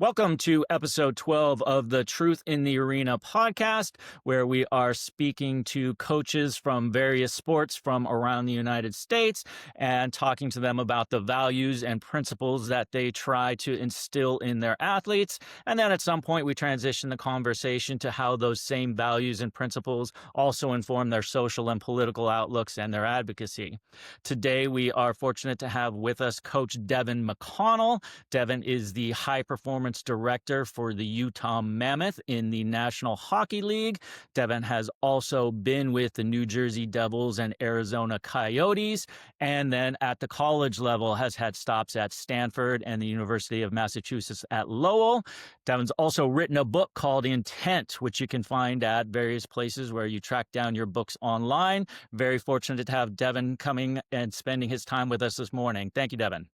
Welcome to episode 12 of the Truth in the Arena podcast, where we are speaking to coaches from various sports from around the United States and talking to them about the values and principles that they try to instill in their athletes. And then at some point, we transition the conversation to how those same values and principles also inform their social and political outlooks and their advocacy. Today, we are fortunate to have with us Coach Devan McConnell. Devan is the high performance director for the Utah Mammoth in the National Hockey League. Devan has also been with the New Jersey Devils and Arizona Coyotes, and then at the college level has had stops at Stanford and the University of Massachusetts at Lowell. Devan's also written a book called Intent, which you can find at various places where you track down your books online. Very fortunate to have Devan coming and spending his time with us this morning. Thank you, Devan.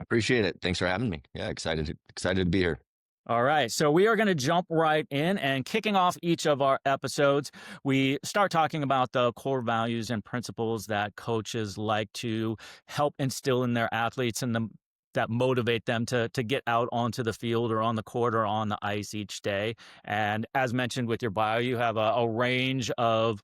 Appreciate it. Thanks for having me. Yeah, excited to be here. All right. So we are going to jump right in, and kicking off each of our episodes, we start talking about the core values and principles that coaches like to help instill in their athletes and that motivate them to get out onto the field or on the court or on the ice each day. And as mentioned with your bio, you have a range of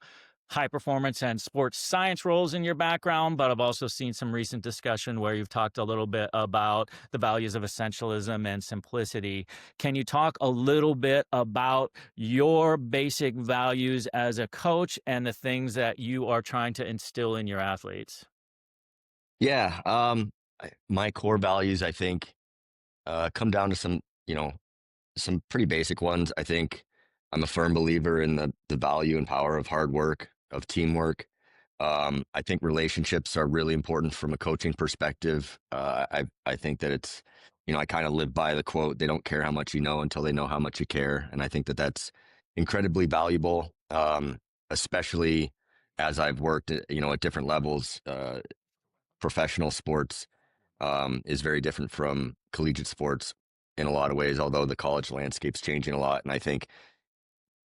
high performance and sports science roles in your background, but I've also seen some recent discussion where you've talked a little bit about the values of essentialism and simplicity. Can you talk a little bit about your basic values as a coach and the things that you are trying to instill in your athletes? Yeah, my core values, I think, come down to some pretty basic ones. I think I'm a firm believer in the value and power of hard work, of teamwork. I think relationships are really important from a coaching perspective. I think that it's, I kind of live by the quote, "They don't care how much you know until they know how much you care." And I think that that's incredibly valuable, especially as I've worked at different levels. Professional sports is very different from collegiate sports in a lot of ways, although the college landscape's changing a lot. And I think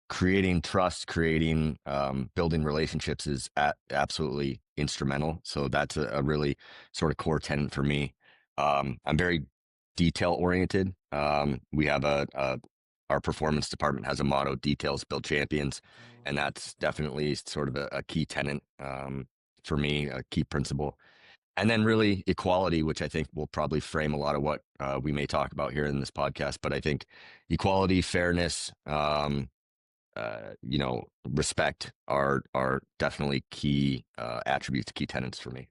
creating trust, building relationships is absolutely instrumental. So that's a really sort of core tenet for me. I'm very detail oriented. We have our performance department has a motto: "Details build champions," and that's definitely sort of a key tenet for me, a key principle. And then really equality, which I think will probably frame a lot of what we may talk about here in this podcast. But I think equality, fairness, respect are definitely key attributes, key tenets for me.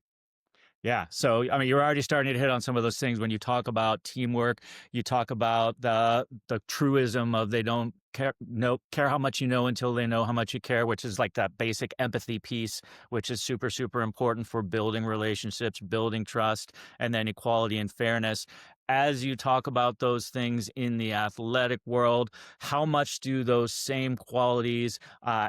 Yeah. So, I mean, you're already starting to hit on some of those things when you talk about teamwork. You talk about the truism of they don't care how much you know until they know how much you care, which is like that basic empathy piece, which is super, super important for building relationships, building trust, and then equality and fairness. As you talk about those things in the athletic world, how much do those same qualities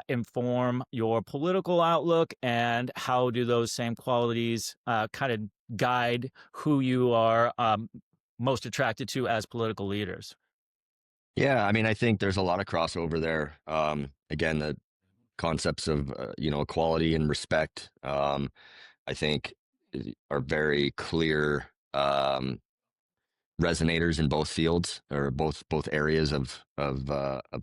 inform your political outlook, and how do those same qualities kind of guide who you are most attracted to as political leaders? Yeah, I mean, I think there's a lot of crossover there. Again, the concepts of equality and respect, I think, are very clear resonators in both fields, or both areas of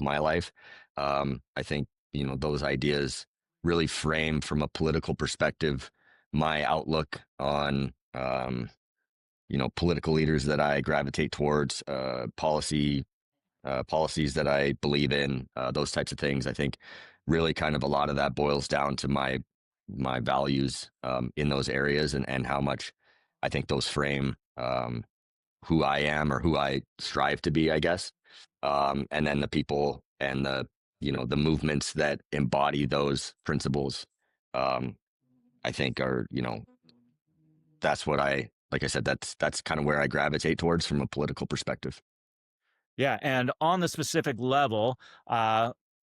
my life. I think those ideas really frame, from a political perspective, my outlook on political leaders that I gravitate towards, policies that I believe in, those types of things. I think really kind of a lot of that boils down to my values in those areas, and how much I think those frame who I am, or who I strive to be, I guess. And then the people and the movements that embody those principles, I think are, that's what like I said, that's kind of where I gravitate towards from a political perspective. Yeah, and on the specific level,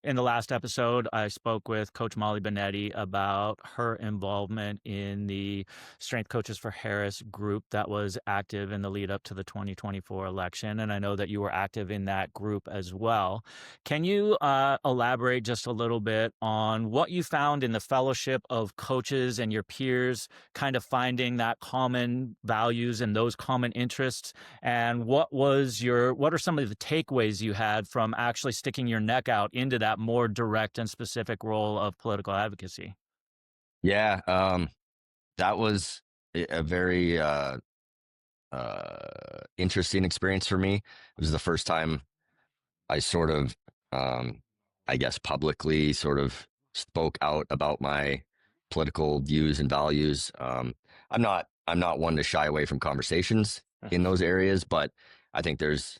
in the last episode, I spoke with Coach Molly Benetti about her involvement in the Strength Coaches for Harris group that was active in the lead up to the 2024 election. And I know that you were active in that group as well. Can you elaborate just a little bit on what you found in the fellowship of coaches and your peers, kind of finding that common values and those common interests? And what are some of the takeaways you had from actually sticking your neck out into that more direct and specific role of political advocacy? Yeah, that was a very interesting experience for me. It was the first time I sort of, um, I guess, publicly sort of spoke out about my political views and values. I'm not one to shy away from conversations in those areas, but I think there's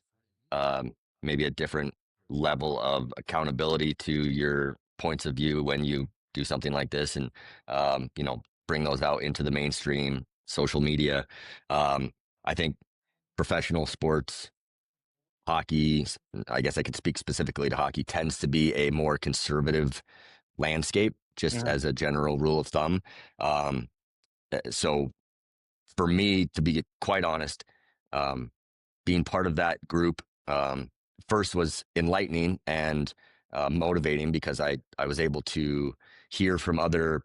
maybe a different level of accountability to your points of view when you do something like this, and bring those out into the mainstream social media. I think professional sports, hockey, I guess I could speak specifically to hockey, tends to be a more conservative landscape, just Mhm. as a general rule of thumb. Um, so for me, to be quite honest, um, being part of that group, first was enlightening and motivating, because I was able to hear from other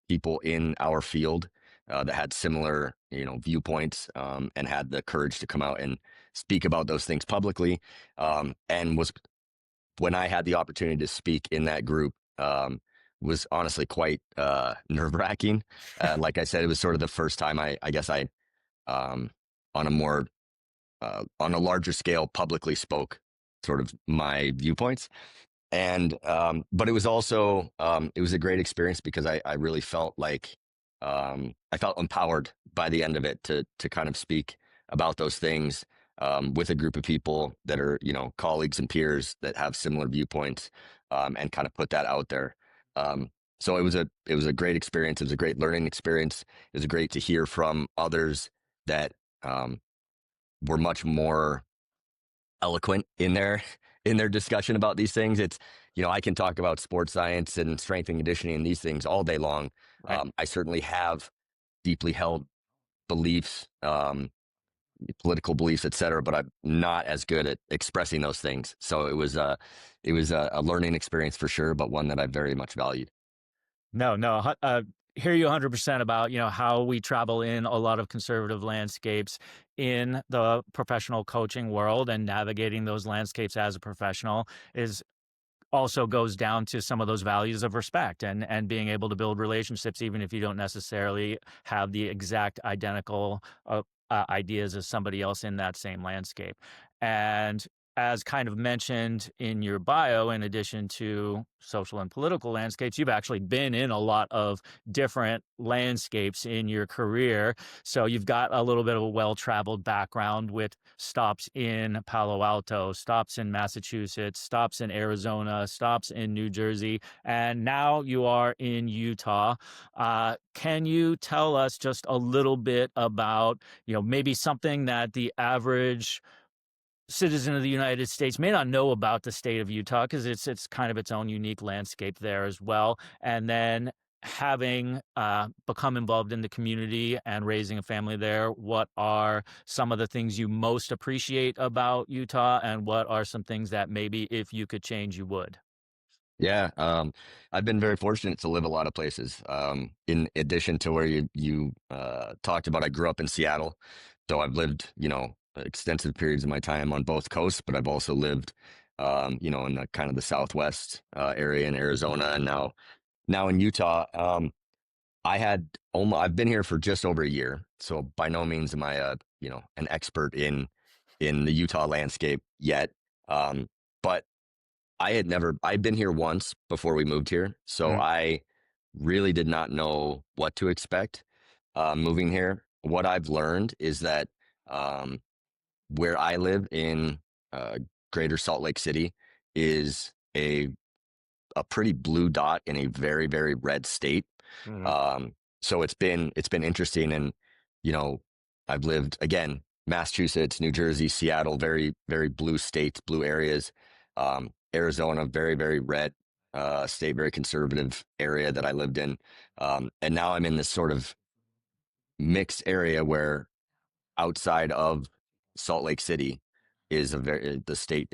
people in our field that had similar viewpoints, and had the courage to come out and speak about those things publicly. And was when I had the opportunity to speak in that group, was honestly quite nerve wracking. Like I said, it was sort of the first time I guess I um, on a more on a larger scale publicly spoke sort of my viewpoints. And but it was also it was a great experience, because I really felt like I felt empowered by the end of it to kind of speak about those things with a group of people that are colleagues and peers that have similar viewpoints, and kind of put that out there. Um, so it was a great experience. It was a great learning experience. It was great to hear from others that um, were much more eloquent in their discussion about these things. It's I can talk about sports science and strength and conditioning and these things all day long. Right. I certainly have deeply held beliefs, political beliefs, etc., but I'm not as good at expressing those things. So it was a learning experience for sure, but one that I very much valued. No, no. Hear you 100% about how we travel in a lot of conservative landscapes in the professional coaching world, and navigating those landscapes as a professional is also goes down to some of those values of respect and being able to build relationships even if you don't necessarily have the exact identical ideas as somebody else in that same landscape. And as kind of mentioned in your bio, in addition to social and political landscapes, you've actually been in a lot of different landscapes in your career. So you've got a little bit of a well-traveled background with stops in Palo Alto, stops in Massachusetts, stops in Arizona, stops in New Jersey, and now you are in Utah. Can you tell us just a little bit about, maybe something that the average citizen of the United States may not know about the state of Utah, because it's kind of its own unique landscape there as well. And then having become involved in the community and raising a family there, what are some of the things you most appreciate about Utah, and what are some things that maybe if you could change, you would? Yeah, I've been very fortunate to live a lot of places. In addition to where you talked about, I grew up in Seattle, so I've lived extensive periods of my time on both coasts, but I've also lived in the kind of the Southwest area in Arizona, and now in Utah. I've been here for just over a year, so by no means am I an expert in the Utah landscape yet. But I'd been here once before we moved here, so Mm. I really did not know what to expect moving here. What I've learned is that um, where I live in uh, Greater Salt Lake City is a pretty blue dot in a very, very red state. Mhm. So it's been interesting, and you know I've lived again Massachusetts, New Jersey, Seattle, very, very blue states, blue areas. Arizona, very, very red. state, very conservative area that I lived in. And now I'm in this sort of mixed area where outside of Salt Lake City the state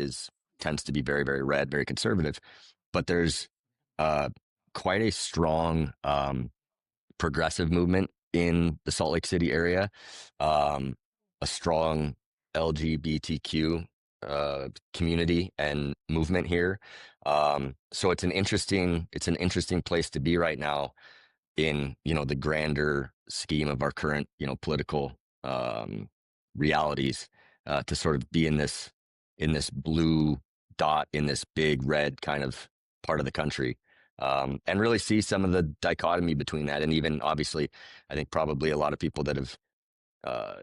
tends to be very, very red, very conservative, but there's uh, quite a strong progressive movement in the Salt Lake City area, a strong LGBTQ community and movement here. So it's an interesting place to be right now in, the grander scheme of our current, political um, realities, to sort of be in this blue dot in this big red kind of part of the country, and really see some of the dichotomy between that. And even obviously, I think probably a lot of people that have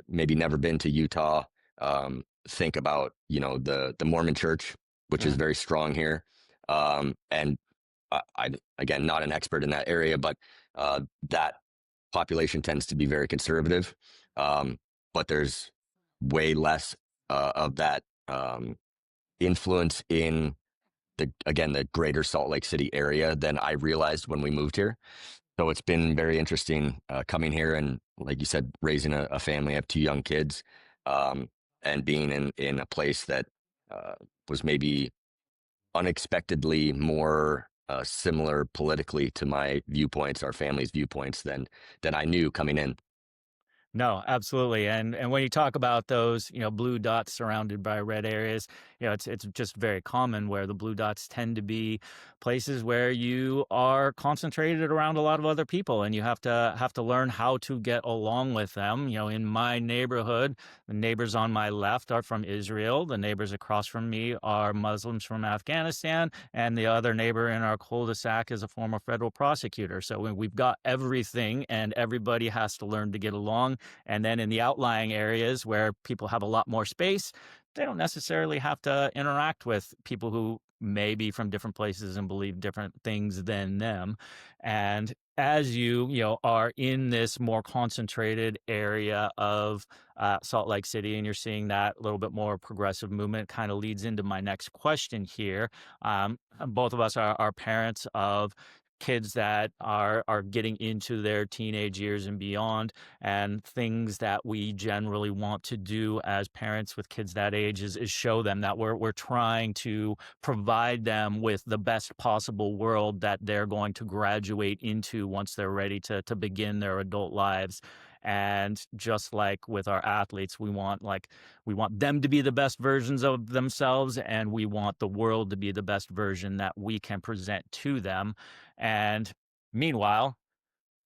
maybe never been to Utah think about, the Mormon Church, which is very strong here. And again, not an expert in that area, but that population tends to be very conservative. But there's way less of that influence in the greater Salt Lake City area than I realized when we moved here. So it's been very interesting coming here and, like you said, raising a family. I have two young kids, and being in a place that was maybe unexpectedly more similar politically to my viewpoints, our family's viewpoints, than I knew coming in. No, absolutely. And when you talk about those, blue dots surrounded by red areas, it's just very common where the blue dots tend to be places where you are concentrated around a lot of other people and you have to learn how to get along with them. In my neighborhood, the neighbors on my left are from Israel, the neighbors across from me are Muslims from Afghanistan, and the other neighbor in our cul-de-sac is a former federal prosecutor. So we've got everything and everybody has to learn to get along. And then in the outlying areas where people have a lot more space, they don't necessarily have to interact with people who may be from different places and believe different things than them. And as you are in this more concentrated area of Salt Lake City, and you're seeing that little bit more progressive movement, kind of leads into my next question here. Both of us are parents of kids that are getting into their teenage years and beyond, and things that we generally want to do as parents with kids that age is show them that we're trying to provide them with the best possible world that they're going to graduate into once they're ready to begin their adult lives. And just like with our athletes, we want them to be the best versions of themselves, and we want the world to be the best version that we can present to them. And meanwhile,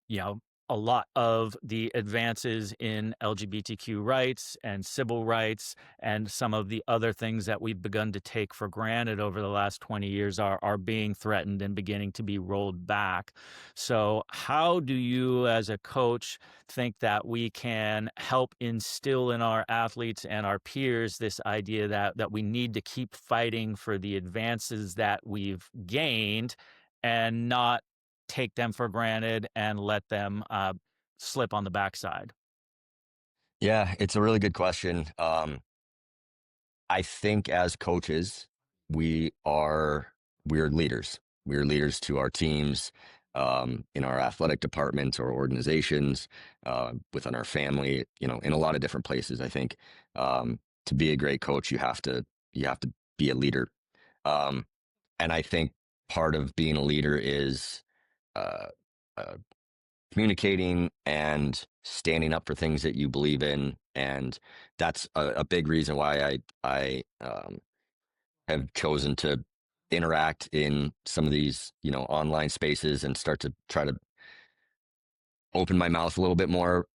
you know, a lot of the advances in LGBTQ rights and civil rights and some of the other things that we've begun to take for granted over the last 20 years are being threatened and beginning to be rolled back. So how do you as a coach think that we can help instill in our athletes and our peers this idea that we need to keep fighting for the advances that we've gained and not take them for granted and let them slip on the backside? Yeah, it's a really good question. I think as coaches, we are we're leaders. We're leaders to our teams, in our athletic departments or organizations, within our family. In a lot of different places. I think to be a great coach, you have to be a leader, um, and I think part of being a leader is uh, uh, communicating and standing up for things that you believe in, and that's a big reason why I have chosen to interact in some of these, online spaces and start to try to open my mouth a little bit more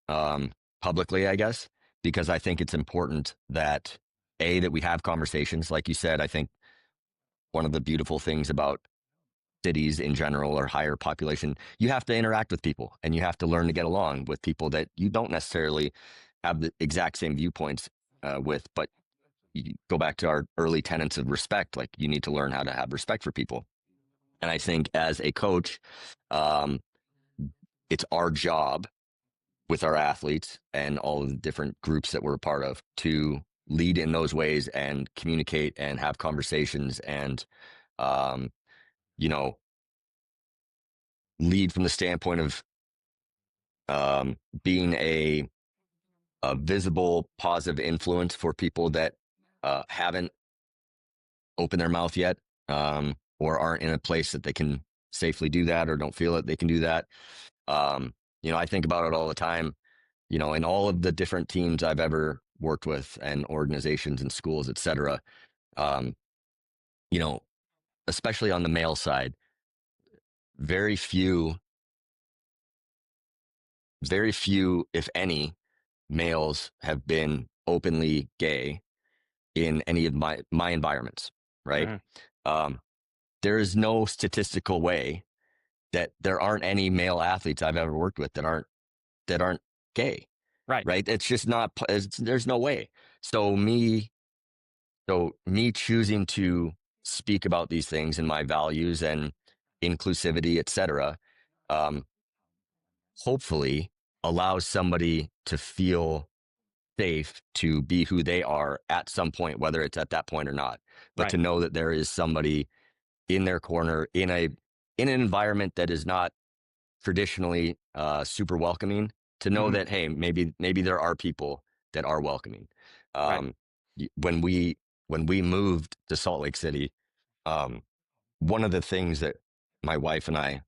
publicly, I guess, because I think it's important that we have conversations. Like you said, I think one of the beautiful things about cities in general or higher population, you have to interact with people and you have to learn to get along with people that you don't necessarily have the exact same viewpoints with. But you go back to our early tenets of respect, like you need to learn how to have respect for people. And I think as a coach, um, it's our job with our athletes and all of the different groups that we're a part of to lead in those ways and communicate and have conversations and, um, lead from the standpoint of being a visible positive influence for people that haven't opened their mouth yet, or aren't in a place that they can safely do that, or don't feel that they can do that. Um, I think about it all the time, in all of the different teams I've ever worked with and organizations and schools, et cetera. Um, you know, especially on the male side, very few, very few, if any, males have been openly gay in any of my environments, right? Hmm. Um, there is no statistical way that there aren't any male athletes I've ever worked with that aren't gay, Right. right? It's just not. There's no way. So me choosing to speak about these things and my values and inclusivity, et cetera, um, hopefully allows somebody to feel safe to be who they are at some point, whether it's at that point or not. But Right. to know that there is somebody in their corner in an environment that is not traditionally super welcoming, to know Hmm. that, hey, maybe there are people that are welcoming. Right. Um, when we moved to Salt Lake City, um, one of the things that my wife and I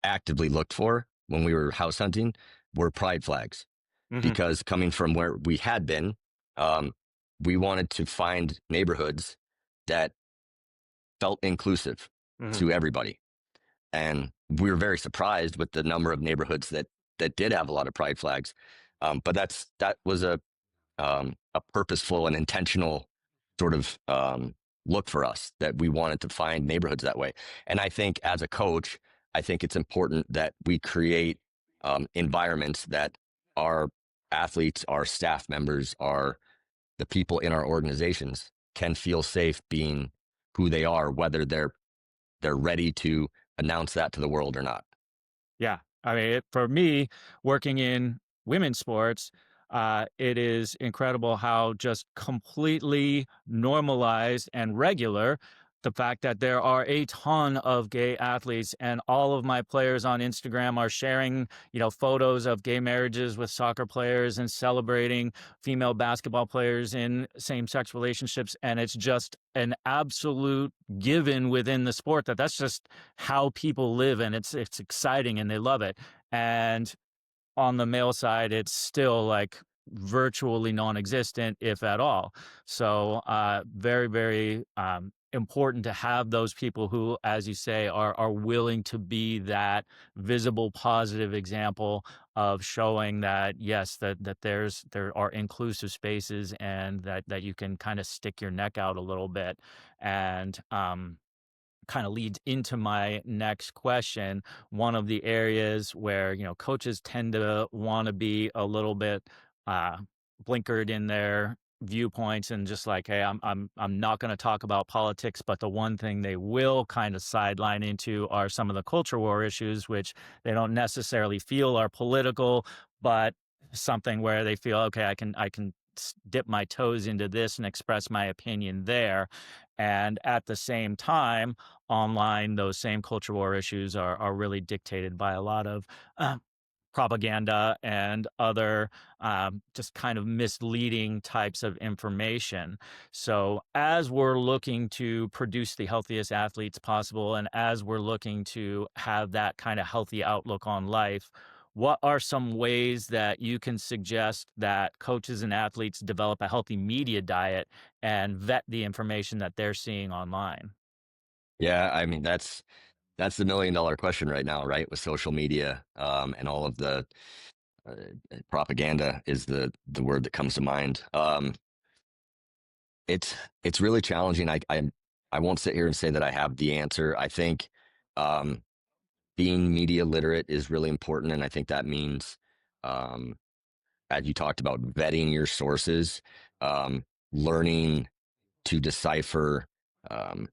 actively looked for when we were house hunting were pride flags, Hmm. because coming from where we had been, um, we wanted to find neighborhoods that felt inclusive Hmm. to everybody. And we were very surprised with the number of neighborhoods that did have a lot of pride flags. But that was a purposeful and intentional sort of look for us, that we wanted to find neighborhoods that way. And I think as a coach, I think it's important that we create environments that our athletes, our staff members, the people in our organizations can feel safe being who they are, whether they're ready to announce that to the world or not. Yeah. I mean, for me, working in women's sports, it is incredible how just completely normalized and regular the fact that there are a ton of gay athletes, and all of my players on Instagram are sharing, photos of gay marriages with soccer players and celebrating female basketball players in same-sex relationships, and it's just an absolute given within the sport that that's just how people live, and it's exciting and they love it. And on the male side, it's still like virtually non-existent, if at all. So very, very important to have those people who, as you say, are willing to be that visible positive example of showing that yes, that there are inclusive spaces, and that you can kind of stick your neck out a little bit. And kind of leads into my next question. One of the areas where, coaches tend to want to be a little bit uh, blinkered in their viewpoints, and just like, hey, I'm not going to talk about politics, but the one thing they will kind of sideline into are some of the culture war issues, which they don't necessarily feel are political, but something where they feel, okay, I can dip my toes into this and express my opinion there. And at the same time, online, those same culture war issues are really dictated by a lot of uh, propaganda and other just kind of misleading types of information. So, as we're looking to produce the healthiest athletes possible, and as we're looking to have that kind of healthy outlook on life, what are some ways that you can suggest that coaches and athletes develop a healthy media diet and vet the information that they're seeing online? Yeah, I mean that's the $1 million question right now, right? With social media, and all of the uh, propaganda is the word that comes to mind. It's really challenging. I won't sit here and say that I have the answer. I think um, being media literate is really important, and I think that means, um, as you talked about, vetting your sources, learning to decipher um,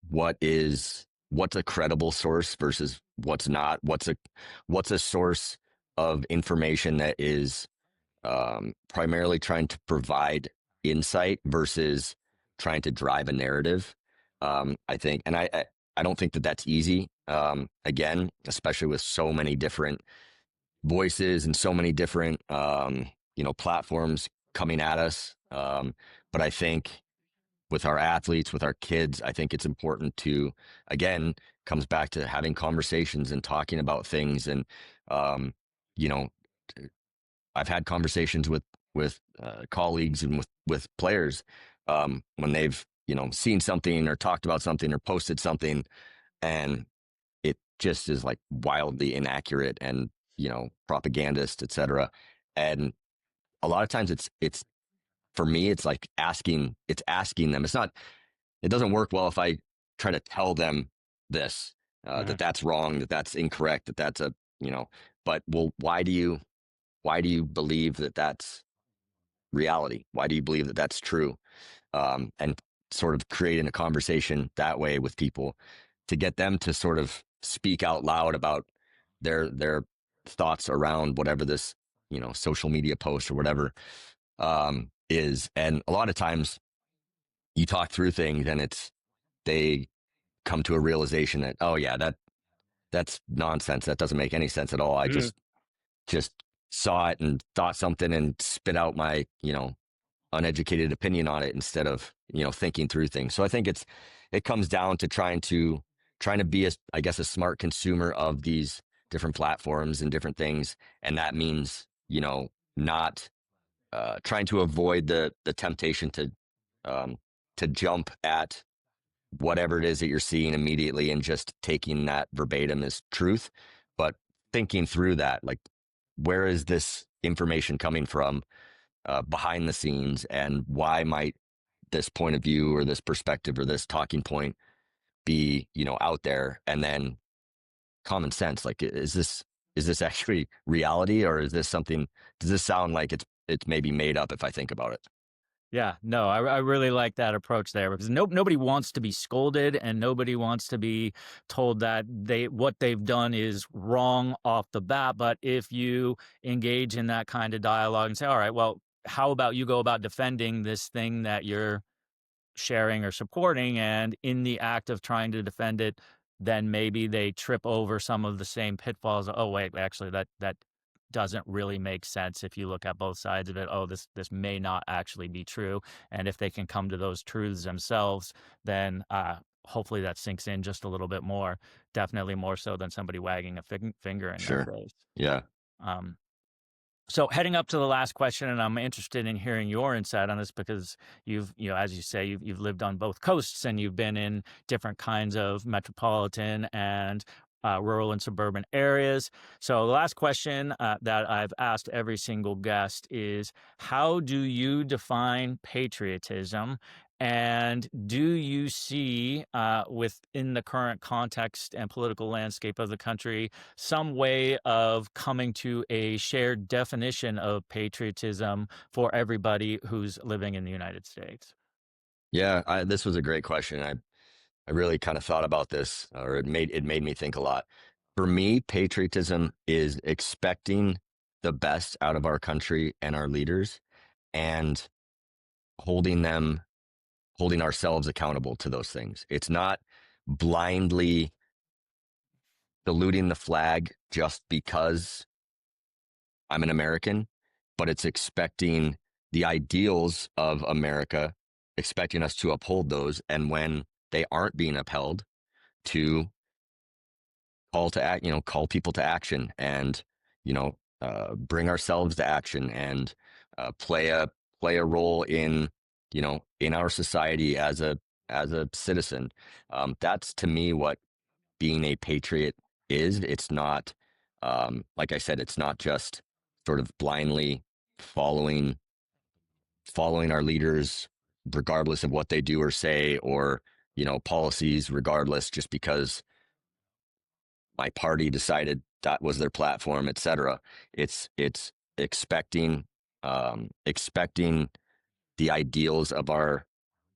what's a credible source versus what's not. What's a source of information that is primarily trying to provide insight versus trying to drive a narrative. I think, and I don't think that that's easy. Again, especially with so many different voices and so many different, platforms coming at us. But I think with our athletes, with our kids, I think it's important to, again, comes back to having conversations and talking about things. And, um, you know, I've had conversations with colleagues and with players when they've seen something or talked about something or posted something, and it just is like wildly inaccurate and propagandist, etc. And a lot of times it's for me, it's like asking them. It doesn't work well if I try to tell them this, that that's wrong, that that's incorrect, that that's a, but well, why do you believe that that's reality? Why do you believe that that's true? And sort of creating a conversation that way with people to get them to sort of speak out loud about their thoughts around whatever this, social media post or whatever is. And a lot of times you talk through things and they come to a realization that, oh yeah, that's nonsense. That doesn't make any sense at all. I just saw it and thought something and spit out my, uneducated opinion on it instead of, thinking through things. So I think it comes down to trying to be I guess a smart consumer of these different platforms and different things. And that means, not trying to avoid the temptation to jump at whatever it is that you're seeing immediately and just taking that verbatim as truth, but thinking through that, like, where is this information coming from behind the scenes, and why might this point of view or this perspective or this talking point be, out there? And then common sense, like, is this actually reality, or is this something? Does this sound like it's maybe made up if I think about it? Yeah, no, I really like that approach there, because nobody wants to be scolded, and nobody wants to be told that what they've done is wrong off the bat. But if you engage in that kind of dialogue and say, all right, well, how about you go about defending this thing that you're sharing or supporting, and in the act of trying to defend it, then maybe they trip over some of the same pitfalls. Oh wait, actually that doesn't really make sense if you look at both sides of it. Oh, this may not actually be true. And if they can come to those truths themselves, then hopefully that sinks in just a little bit more, definitely more so than somebody wagging a finger in their Sure. face. Yeah. um, so heading up to the last question, and I'm interested in hearing your insight on this, because as you say, you've lived on both coasts, and you've been in different kinds of metropolitan and rural and suburban areas. So the last question that I've asked every single guest is, how do you define patriotism? And do you see, within the current context and political landscape of the country, some way of coming to a shared definition of patriotism for everybody who's living in the United States? Yeah. This was a great question. I really kind of thought about this, or it made me think a lot. For me, patriotism is expecting the best out of our country and our leaders, and holding them, holding ourselves accountable to those things. It's not blindly saluting the flag just because I'm an American, but it's expecting the ideals of America, expecting us to uphold those. And when they aren't being upheld, to call to act, call people to action, and bring ourselves to action, and play a role in in our society as a citizen. That's to me what being a patriot is. It's not, like I said, it's not just sort of blindly following following our leaders regardless of what they do or say, or policies, regardless, just because my party decided that was their platform, etc. It's expecting the ideals of our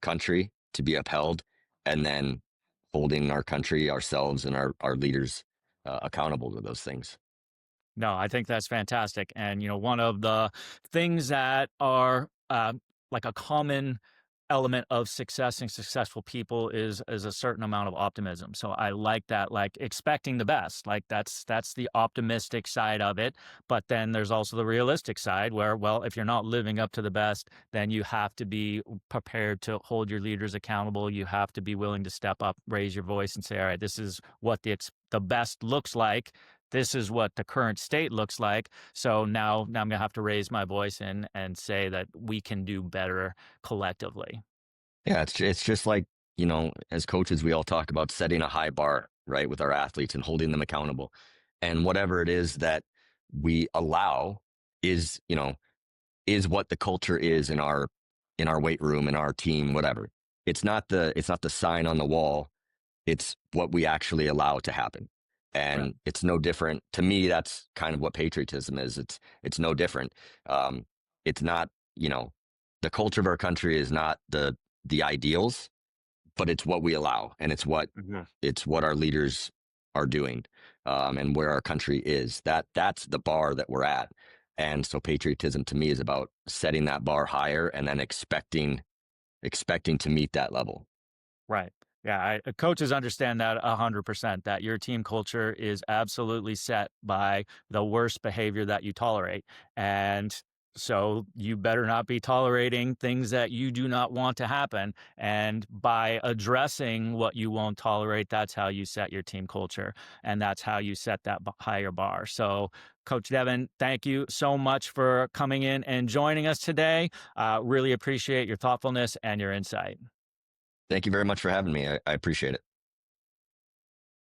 country to be upheld, and then holding our country, ourselves, and our leaders accountable to those things. No, I think that's fantastic. And, one of the things that are like a common element of success and successful people is a certain amount of optimism. So I like that, like expecting the best. Like that's the optimistic side of it. But then there's also the realistic side where, well, if you're not living up to the best, then you have to be prepared to hold your leaders accountable. You have to be willing to step up, raise your voice, and say, all right, this is what the best looks like. This is what the current state looks like. So now I'm gonna have to raise my voice and say that we can do better collectively. Yeah, it's just like, as coaches, we all talk about setting a high bar, right, with our athletes and holding them accountable. And whatever it is that we allow is, is what the culture is in our weight room, in our team, whatever. It's not the sign on the wall. It's what we actually allow to happen. Right. And it's no different. To me, that's kind of what patriotism is. It's no different. Um, it's not, the culture of our country is not the ideals, but it's what we allow, and Mhm. it's what our leaders are doing, and where our country is. That's the bar that we're at. And so patriotism to me is about setting that bar higher and then expecting to meet that level. Right. Yeah, coaches understand that 100%, that your team culture is absolutely set by the worst behavior that you tolerate. And so you better not be tolerating things that you do not want to happen. And by addressing what you won't tolerate, that's how you set your team culture. And that's how you set that higher bar. So, Coach Devan, thank you so much for coming in and joining us today. Really appreciate your thoughtfulness and your insight. Thank you very much for having me. I appreciate it.